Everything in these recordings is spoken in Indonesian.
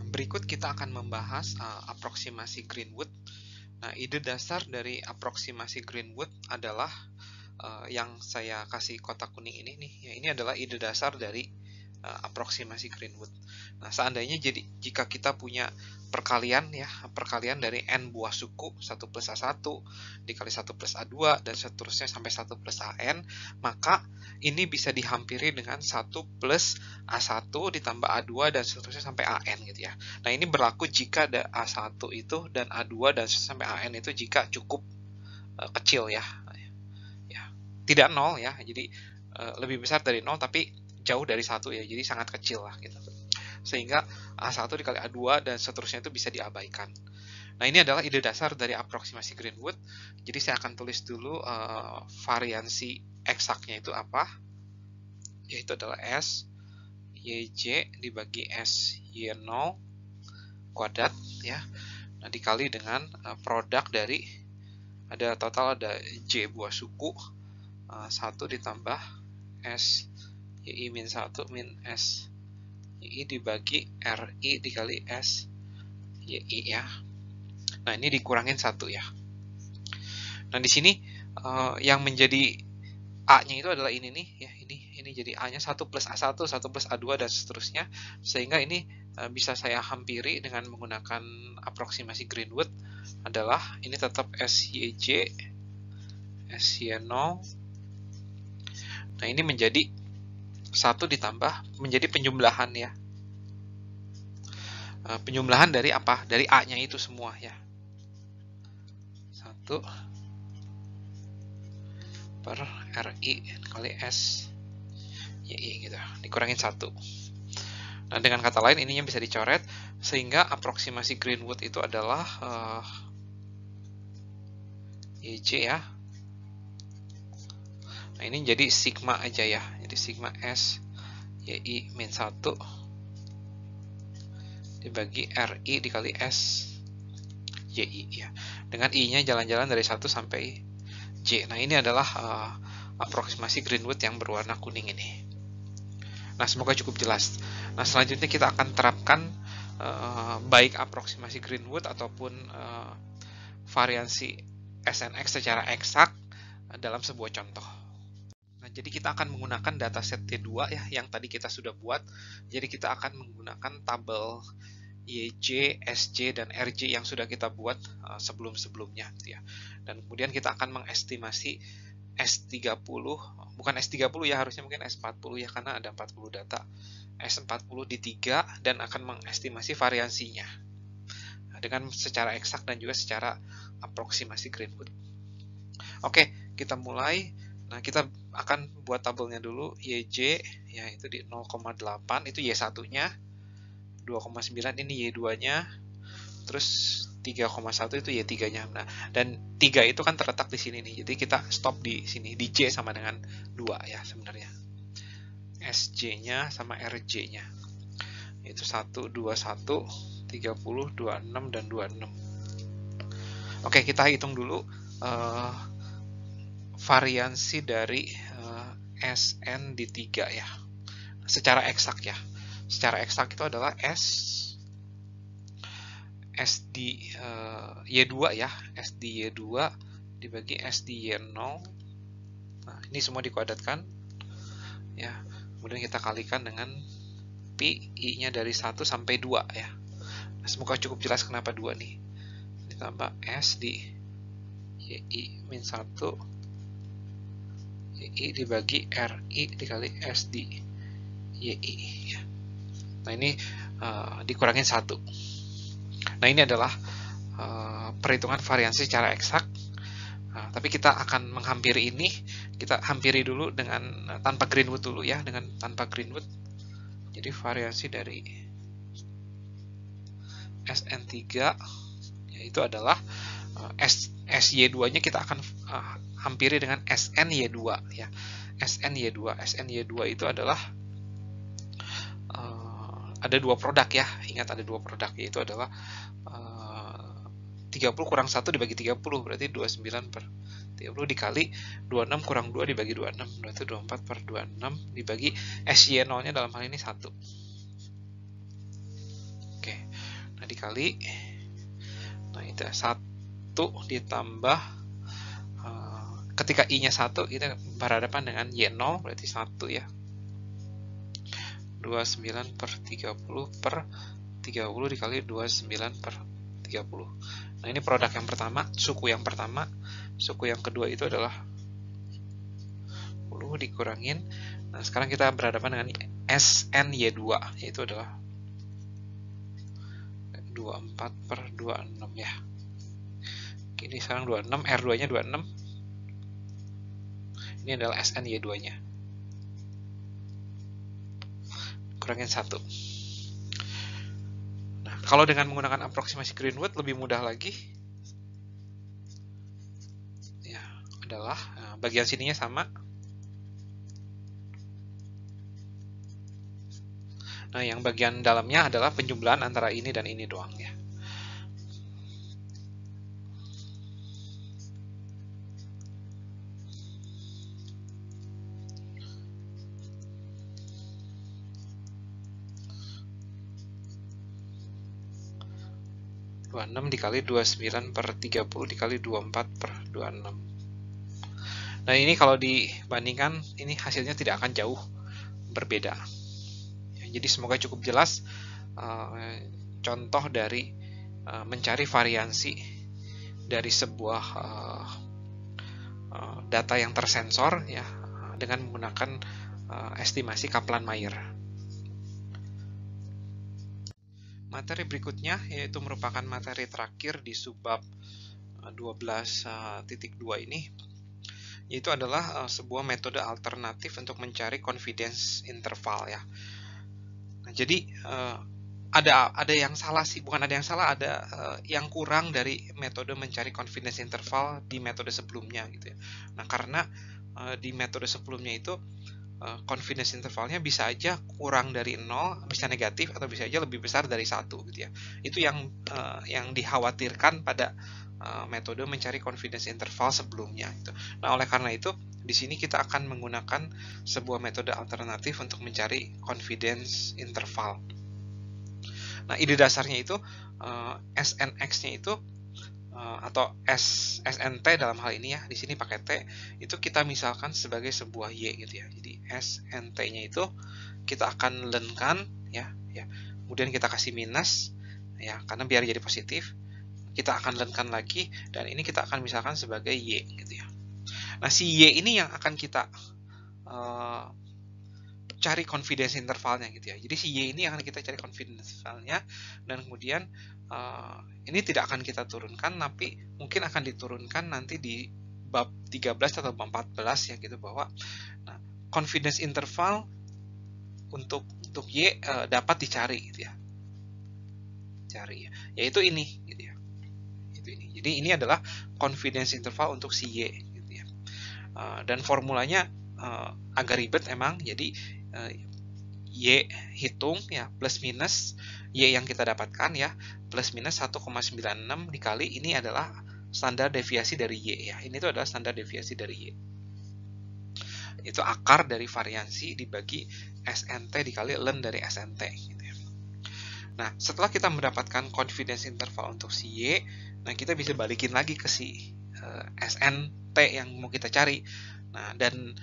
Berikut kita akan membahas aproksimasi Greenwood. Nah, ide dasar dari aproksimasi Greenwood adalah yang saya kasih kotak kuning ini nih. Ya, ini adalah ide dasar dari aproksimasi Greenwood. Nah, seandainya jika kita punya perkalian dari n buah suku 1 plus A1 dikali 1 plus A2 dan seterusnya sampai 1 plus AN, maka ini bisa dihampiri dengan 1 plus A1 ditambah A2 dan seterusnya sampai AN gitu ya. Nah, ini berlaku jika ada A1 itu dan A2 dan sampai AN itu jika cukup kecil ya. Tidak 0 ya, jadi lebih besar dari 0 tapi jauh dari 1 ya, jadi sangat kecil lah gitu. Sehingga A1 dikali A2 dan seterusnya itu bisa diabaikan. Nah, ini adalah ide dasar dari aproksimasi Greenwood. Jadi saya akan tulis dulu variansi eksaknya itu apa, yaitu adalah S YJ dibagi S Y0 kuadrat ya. Nah, dikali dengan produk dari total ada J buah suku 1 ditambah S YI min 1 min S YI dibagi RI dikali S YI ya. Nah, ini dikurangin 1 ya. Nah, di sini yang menjadi A-nya itu adalah ini nih ya, ini jadi A-nya 1 plus A1, 1 plus A2 dan seterusnya, sehingga ini bisa saya hampiri dengan menggunakan aproksimasi Greenwood adalah ini tetap SYJ SY0. Nah, ini menjadi 1 ditambah menjadi penjumlahan ya. Penjumlahan dari apa? Dari A-nya itu semua ya. 1 per RI kali S YI gitu. Dikurangin 1. Nah, dengan kata lain ininya bisa dicoret sehingga aproksimasi Greenwood itu adalah YJ ya. Nah, ini jadi sigma aja ya. Jadi sigma S YI min 1 dibagi RI dikali S YI ya. Dengan I-nya jalan-jalan dari 1 sampai J. Nah, ini adalah aproksimasi Greenwood yang berwarna kuning ini. Nah, semoga cukup jelas. Nah, selanjutnya kita akan terapkan baik aproksimasi Greenwood ataupun variansi SNX secara eksak dalam sebuah contoh. Nah, jadi kita akan menggunakan dataset T2 ya, yang tadi kita sudah buat. Jadi kita akan menggunakan tabel YJ, SJ, dan RJ yang sudah kita buat sebelum-sebelumnya ya. Dan kemudian kita akan mengestimasi S30, bukan S30 ya, harusnya mungkin S40 ya, karena ada 40 data. S40 di 3 dan akan mengestimasi variansinya dengan secara eksak dan juga secara aproksimasi Greenwood. Oke, kita mulai. Nah, kita akan buat tabelnya dulu. YJ ya, itu di 0,8 itu Y1-nya, 2,9 ini Y2-nya, terus 3,1 itu Y3-nya. Nah, dan 3 itu kan terletak di sini nih. Jadi kita stop di sini, di J sama dengan 2 ya sebenarnya. SJ-nya sama RJ-nya. Yaitu 1, 21, 30, 26, dan 26. Oke, kita hitung dulu variansi dari SN di 3 ya. Secara eksak ya. Secara eksak itu adalah S di Y2 ya, S di Y2 dibagi S di Y0. Nah, ini semua dikuadratkan ya. Kemudian kita kalikan dengan Pi, I-nya dari 1 sampai 2 ya. Nah, semoga cukup jelas kenapa 2 nih. Ditambah S di YI min 1 YI dibagi RI dikali S di YI ya. Nah, ini dikurangin 1. Nah, ini adalah perhitungan variansi secara eksak. Tapi kita akan menghampiri ini. Kita hampiri dulu dengan tanpa Greenwood dulu ya, dengan tanpa Greenwood. Jadi variansi dari SN3 yaitu adalah SY2-nya kita akan hampiri dengan SNY2 ya. SNY2 itu adalah ada 2 produk ya. Ingat ada 2 produk, yaitu adalah 30 kurang 1 dibagi 30 berarti 29 per 30 dikali 26 kurang 2 dibagi 26 berarti 24 per 26 dibagi SY0-nya dalam hal ini 1. Oke. dikali, nah itu 1 ditambah, ketika I-nya 1, kita berhadapan dengan Y0, berarti 1 ya. 29 per 30 per 30 dikali 29 per 30. Nah, ini produk yang pertama, suku yang pertama. Suku yang kedua itu adalah 10 dikurangin. Nah, sekarang kita berhadapan dengan SNY2, yaitu adalah 24 per 26 ya. Ini sekarang 26, R2-nya 26. Ini adalah SNY2-nya. Kurangin 1. Nah, kalau dengan menggunakan aproksimasi Greenwood lebih mudah lagi. Ya, adalah bagian sininya sama. Nah, yang bagian dalamnya adalah penjumlahan antara ini dan ini doang ya. Dikali 29 per 30 dikali 24 per 26. Nah, ini kalau dibandingkan, ini hasilnya tidak akan jauh berbeda. Jadi semoga cukup jelas contoh dari mencari variansi dari sebuah data yang tersensor ya, dengan menggunakan estimasi Kaplan-Meier. Materi berikutnya yaitu merupakan materi terakhir di subbab 12.2 ini, yaitu adalah sebuah metode alternatif untuk mencari confidence interval ya. Nah, jadi ada yang salah sih, bukan ada yang salah, ada yang kurang dari metode mencari confidence interval di metode sebelumnya gitu ya. Nah, karena di metode sebelumnya itu confidence intervalnya bisa aja kurang dari 0, bisa negatif, atau bisa aja lebih besar dari 1 gitu ya. Itu yang dikhawatirkan pada metode mencari confidence interval sebelumnya gitu. Nah, oleh karena itu di sini kita akan menggunakan sebuah metode alternatif untuk mencari confidence interval. Nah, ide dasarnya itu SNX-nya itu atau SNT dalam hal ini ya, di sini pakai T, itu kita misalkan sebagai sebuah Y gitu ya. Jadi SNT-nya itu kita akan lenkan ya, kemudian kita kasih minus ya, karena biar jadi positif. Kita akan lenkan lagi, dan ini kita akan misalkan sebagai Y gitu ya. Nah, si Y ini yang akan kita cari confidence intervalnya gitu ya. Jadi si Y ini akan kita cari confidence intervalnya, dan kemudian ini tidak akan kita turunkan, tapi mungkin akan diturunkan nanti di bab 13 atau bab 14 ya gitu, bahwa confidence interval untuk Y dapat dicari gitu ya. Yaitu ini gitu ya. Jadi ini adalah confidence interval untuk si Y gitu ya. Dan formulanya agak ribet emang. Jadi Y hitung ya, plus minus Y yang kita dapatkan ya, plus minus 1,96 dikali ini adalah standar deviasi dari Y ya. Ini tuh adalah standar deviasi dari Y. Itu akar dari variansi dibagi SNT dikali ln dari SNT gitu ya. Nah, setelah kita mendapatkan confidence interval untuk si Y, nah kita bisa balikin lagi ke si SNT yang mau kita cari. Nah, dan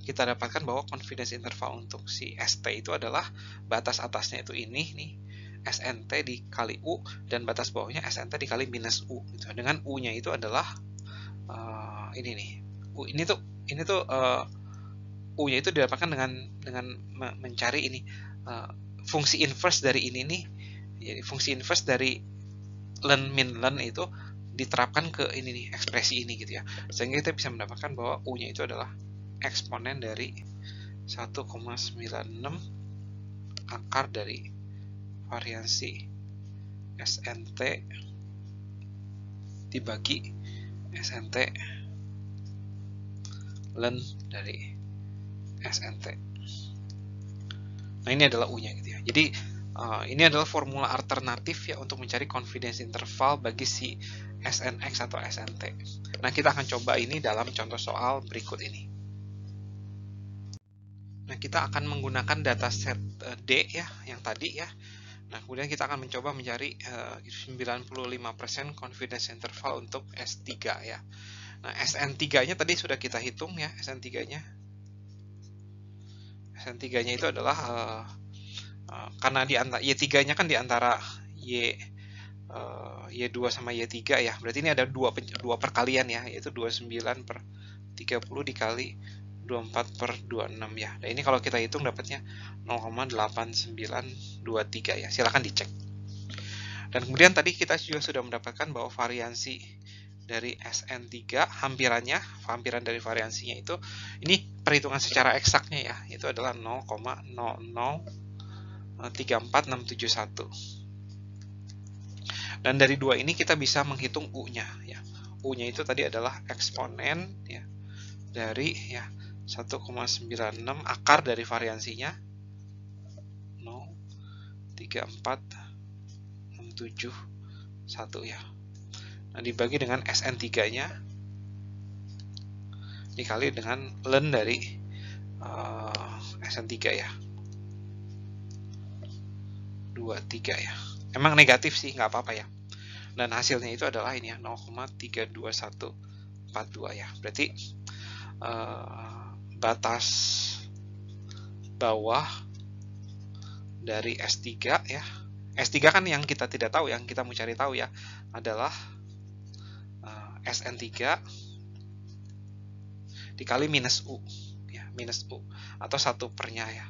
kita dapatkan bahwa confidence interval untuk si ST itu adalah batas atasnya itu ini nih, SNT dikali U, dan batas bawahnya SNT dikali minus U gitu. Dengan U-nya itu adalah ini nih. Ini tuh U-nya itu didapatkan dengan mencari ini fungsi inverse dari ini nih. Jadi fungsi inverse dari ln min ln itu diterapkan ke ini nih, ekspresi ini gitu ya. Sehingga kita bisa mendapatkan bahwa U-nya itu adalah eksponen dari 1,96 akar dari variansi SNT dibagi SNT ln dari SNT. Nah, ini adalah U-nya gitu ya. Jadi ini adalah formula alternatif ya untuk mencari confidence interval bagi si SNX atau SNT. Nah, kita akan coba ini dalam contoh soal berikut ini. Nah, kita akan menggunakan dataset D ya, yang tadi ya. Nah, kemudian kita akan mencoba mencari 95% confidence interval untuk S3 ya. Nah, SN3-nya tadi sudah kita hitung ya, SN3-nya. SN3-nya itu adalah karena di antara Y3-nya kan di antara Y2 sama Y3 ya. Berarti ini ada dua perkalian ya, yaitu 29/30 dikali 24/26 ya. Nah, ini kalau kita hitung dapatnya 0,8923 ya. Silahkan dicek. Dan kemudian tadi kita juga sudah mendapatkan bahwa variansi dari SN3 hampiran dari variansinya itu, ini perhitungan secara eksaknya ya, itu adalah 0,0034671. Dan dari dua ini kita bisa menghitung U-nya ya. U-nya itu tadi adalah eksponen ya dari ya 1,96 akar dari variansinya 0,34671 ya. Nah, dibagi dengan SN3-nya dikali dengan ln dari SN3 ya. 23 ya. Emang negatif sih, nggak apa-apa ya. Dan hasilnya itu adalah ini ya, 0,32142 ya. Berarti batas bawah dari S3 ya. S3 kan yang kita tidak tahu, yang kita mau cari tahu ya adalah SN3 dikali minus U ya, minus U atau 1/nya ya.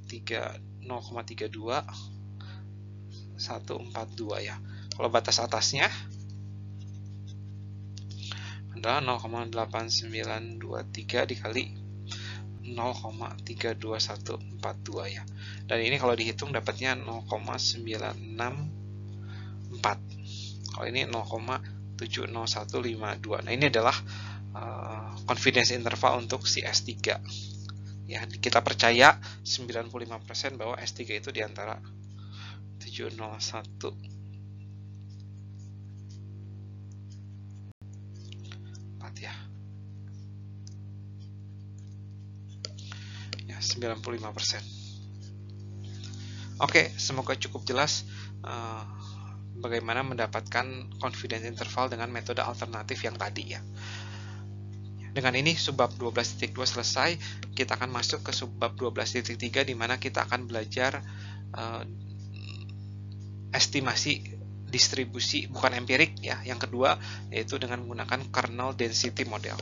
0,32142 ya. Kalau batas atasnya adalah 0,8923 dikali 0,32142 ya. Dan ini kalau dihitung dapatnya 0,964. Kalau ini 0,70152. Nah, ini adalah confidence interval untuk si S3. Ya, kita percaya 95% bahwa S3 itu di antara 701 ya. 95%. Oke, semoga cukup jelas bagaimana mendapatkan confidence interval dengan metode alternatif yang tadi ya. Dengan ini subbab 12.2 selesai, kita akan masuk ke subbab 12.3 di mana kita akan belajar estimasi distribusi bukan empirik ya. Yang kedua yaitu dengan menggunakan kernel density model.